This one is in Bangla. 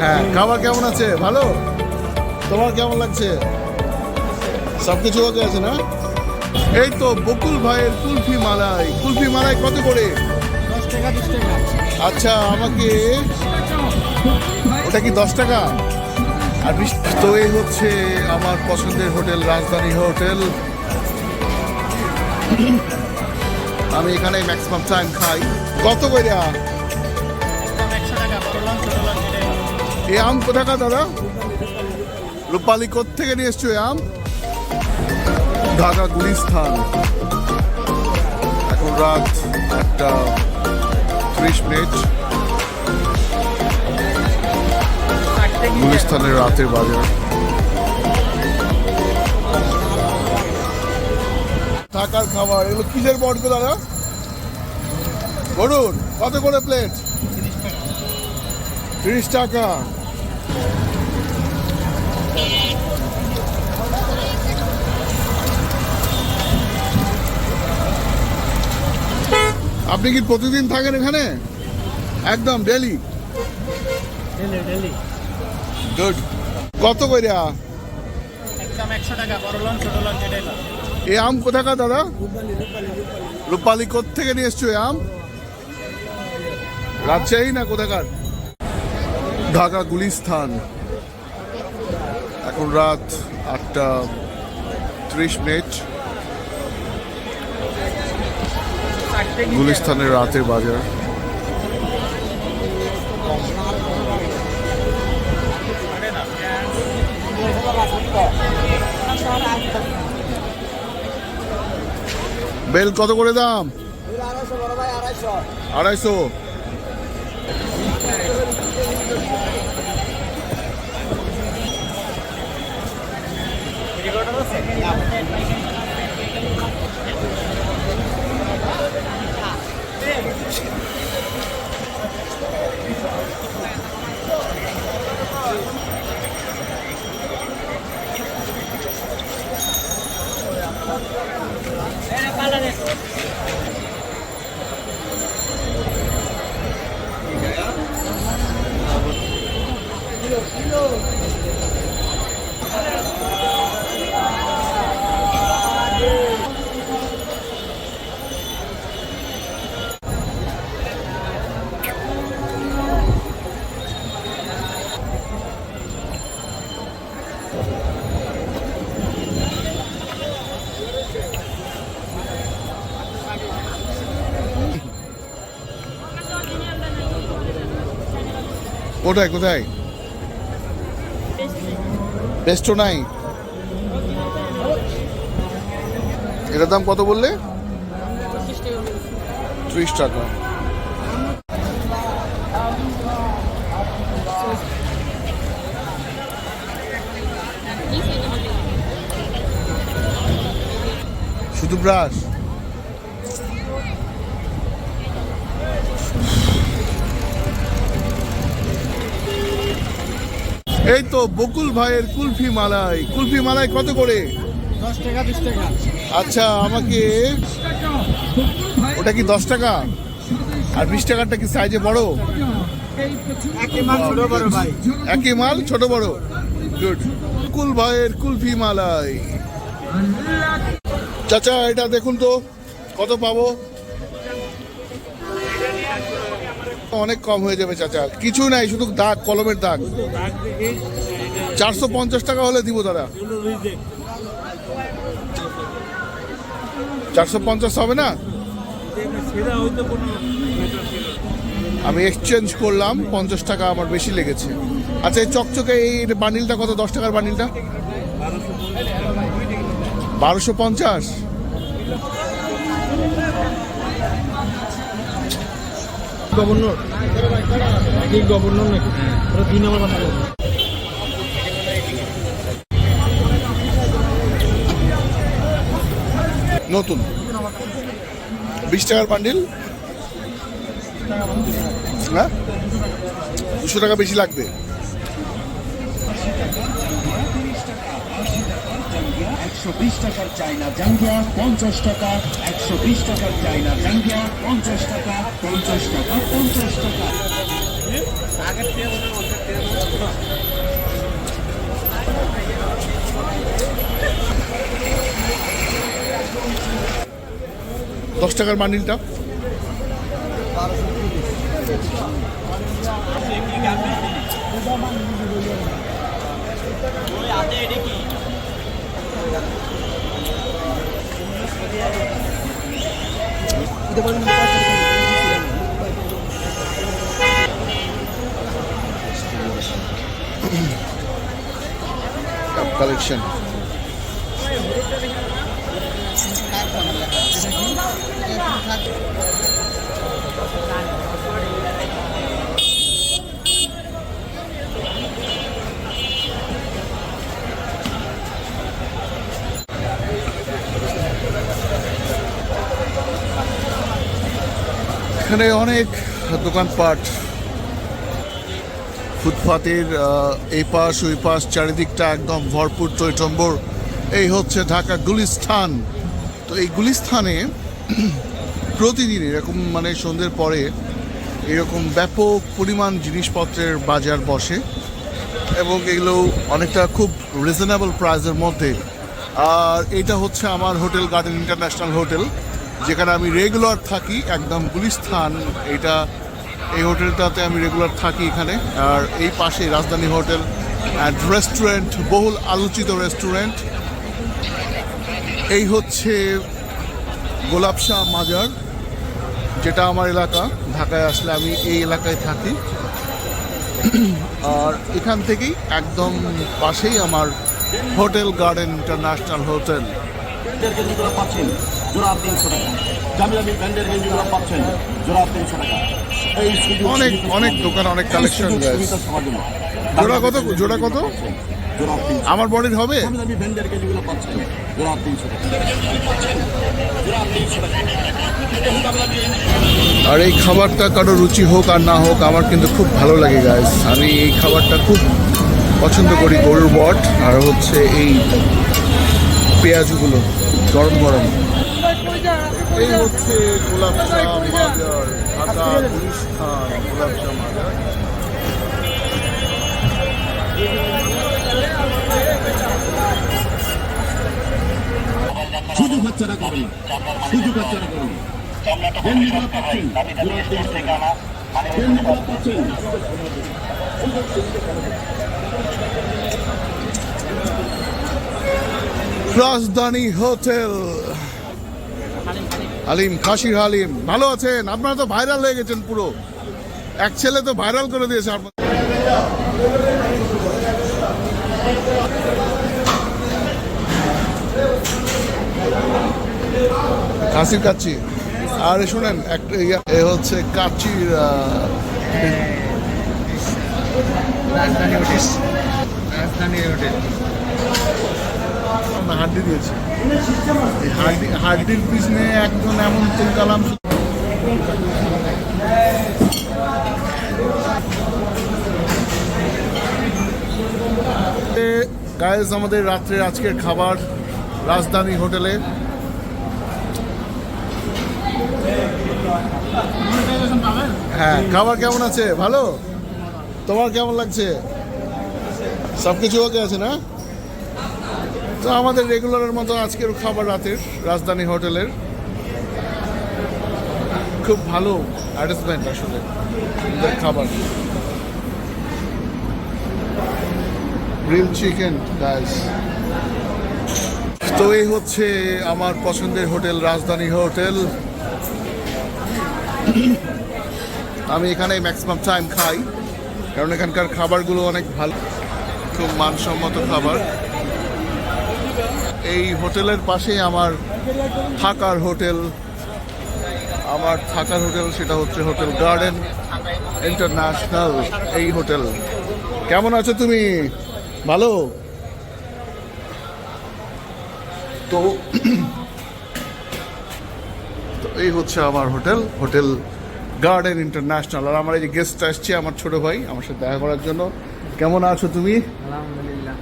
হ্যাঁ, খাবার কেমন আছে? ভালো? তোমার কেমন লাগছে? সবকিছু ওকে আছে না? এই তো বকুল ভাইয়ের কুলফি মালাই। কুলফি মালাই কত করে? 10 টাকা 20 টাকা। আচ্ছা, আমাকে ওটা কি 10 টাকা? আর তো এই হচ্ছে আমার পছন্দের হোটেল, রাজধানী হোটেল। আমি এখানে ম্যাক্সিমাম টাইম খাই। কত করে? একদম 100 টাকা, বড় লং ছোট লং এটাই। এই আম কোথাকার দাদা? রূপালী থেকে নিয়ে এসছো এই আম? ঢাকা গুলিস্তান। এখন রাত 1:30। গুলিস্তানের রাতের বাজার। ঢাকার খাবার এগুলো কিসের বর্গ দাদা? বলুন কত করে প্লেট? 30 টাকা। আপনি কি প্রতিদিন থাকেন এখানে? একদম ডেলি? ডেলি। গুড। কত করে? একদম 100 টাকা, বড় লং ছোট লং এটাই। এই আম কোথাকার দাদা? রূপালী থেকে নিয়ে এসছো এই আম? রাজশাহী না কোথাকার? ঢাকা গুলিস্তান। এখন রাত 8:30। গুলিস্তানের রাতের বাজার। বেল কত করে দাম? 250। কোথায় কোথায়? বেস্টও নাই? এটার দাম কত বললে? 30 টাকা। শুধু ব্রাশ? এই তো বকুল ভাইয়ের কুলফি মালাই। কুলফি মালাই কত করে? 10 টাকা 20 টাকা। আচ্ছা, আমাকে ওটা কি 10 টাকা? আর 20 টাকারটা কি সাইজে বড়? একই মাল ছোট বড় ভাই। একই মাল ছোট বড়। গুড। বকুল ভাইয়ের কুলফি মালাই। চাচা এটা দেখুন তো কত পাবো? অনেক কম হয়ে যাবে চাচা। কিছু নাই, শুধু দাগ, কলমের দাগ। 450 টাকা হলে দিব দাদা। 450 হবে না? আমি এক্সচেঞ্জ করলাম, 50 টাকা আমার বেশি লেগেছে। আচ্ছা, এই চকচকে এই বান্ডিলটা কত? 10 টাকার বান্ডিলটা 1250। গভর্নর গভর্নর নাকি? ওরা 2 নম্বর কথা বলে। নতুন 20 টাকার বান্ডিল। হ্যাঁ, 200 টাকা বেশি লাগবে। জাঙ্গিয়া 120 টাকার চাইনা জাঙ্গিয়া 50 টাকা, 120 টাকার চাইনা জাঙ্গিয়া 50 টাকা, 50 টাকা, 50 টাকা। $10 বান্ডিলটা। কালেকশন এখানে অনেক দোকানপাট, ফুটপাতের এই পাশ ওই পাশ চারিদিকটা একদম ভরপুর টইটম্বর। এই হচ্ছে ঢাকা গুলিস্তান। তো এই গুলিস্তানে প্রতিদিন এরকম মানে সন্ধ্যের পরে এরকম ব্যাপক পরিমাণ জিনিসপত্রের বাজার বসে এবং এগুলো অনেকটা খুব রিজনেবল প্রাইসের মধ্যে। আর এটা হচ্ছে আমার হোটেল গার্ডেন ইন্টারন্যাশনাল হোটেল, যেখানে আমি রেগুলার থাকি, একদম গুলিস্তান। এই হোটেলটাতে আমি রেগুলার থাকি এখানে। আর এই পাশে রাজধানী হোটেল অ্যান্ড রেস্টুরেন্ট, বহুল আলোচিত রেস্টুরেন্ট। এই হচ্ছে গোলাপ শাহ মাজার, যেটা আমার এলাকা। ঢাকায় আসলে আমি এই এলাকায় থাকি। আর এখান থেকেই একদম পাশেই আমার হোটেল গার্ডেন ইন্টারন্যাশনাল হোটেল। পাচ্ছেন জোড়া 300 টাকা, দামি দামি ব্র্যান্ডের গেঞ্জিগুলো পাচ্ছেন জোড়া 300 টাকা। এই অনেক অনেক দোকান, অনেক কালেকশন। জোড়া কত? জোড়া কত? জোড়া 300। আমার বডির হবে? দামি দামি ব্র্যান্ডের গেঞ্জিগুলো পাচ্ছেন জোড়া 300 টাকা। জোড়া 300 টাকা। আর এই খাবারটা কারো রুচি হোক আর না হোক, আমার কিন্তু খুব ভালো লাগে গাইস। আমি এই খাবারটা খুব পছন্দ করি, গরুর বট আর হচ্ছে এই পেঁয়াজগুলো গরম গরম। এই হচ্ছে গোলাপ শাহ মাজার, ঢাকা গুলিস্তান গোলাপ শাহ মাজার। শুধু বাচ্চারা করুন, শুধু বাচ্চারা করুন। গেঞ্জিগুলো পাচ্ছেন জোড়া 300 টাকা। গেঞ্জিগুলো পাচ্ছেন। রাজধানী হোটেল, হালিম, খাসির হালিম। ভালো আছেন? আপনারা তো ভাইরাল হয়ে গেছেন পুরো। এক ছেলে তো ভাইরাল করে দিয়েছে আপনার। খাসির কাচ্চি। আর শুনেন একটা এ হচ্ছে কাচ্চির রাজধানী হোটেল, রাজধানী হোটেল হাড্ডি দিয়েছে। হাড্ডির পিছনে একজন এমন তুল কালাম। গাইজ, আমাদের রাত্রে আজকের খাবার রাজধানী হোটেলে। হ্যাঁ, খাবার কেমন আছে? ভালো? তোমার কেমন লাগছে? সব কিছু ওকে আছে না? তো আমাদের রেগুলারের মতো আজকের খাবার রাতের রাজধানী হোটেলের খুব ভালো অ্যারেঞ্জমেন্ট আসলে ওদের খাবার। Grill chicken guys. তো এই হচ্ছে আমার পছন্দের হোটেল রাজধানী হোটেল। আমি এখানে ম্যাক্সিমাম টাইম খাই, কারণ এখানকার খাবারগুলো অনেক ভালো, খুব মানসম্মত খাবার। এই হোটেলের পাশেই আমার থাকার হোটেল, সেটা হচ্ছে হোটেল গার্ডেন ইন্টারন্যাশনাল। এই হোটেল। কেমন আছো তুমি? ভালো তো। এই হচ্ছে আমার হোটেল গার্ডেন ইন্টারন্যাশনাল। আর আমার এই যে গেস্ট আসছে, আমার ছোট ভাই, আমার সাথে দেখা করার জন্য। কেমন আছো তুমি? আলহামদুলিল্লাহ।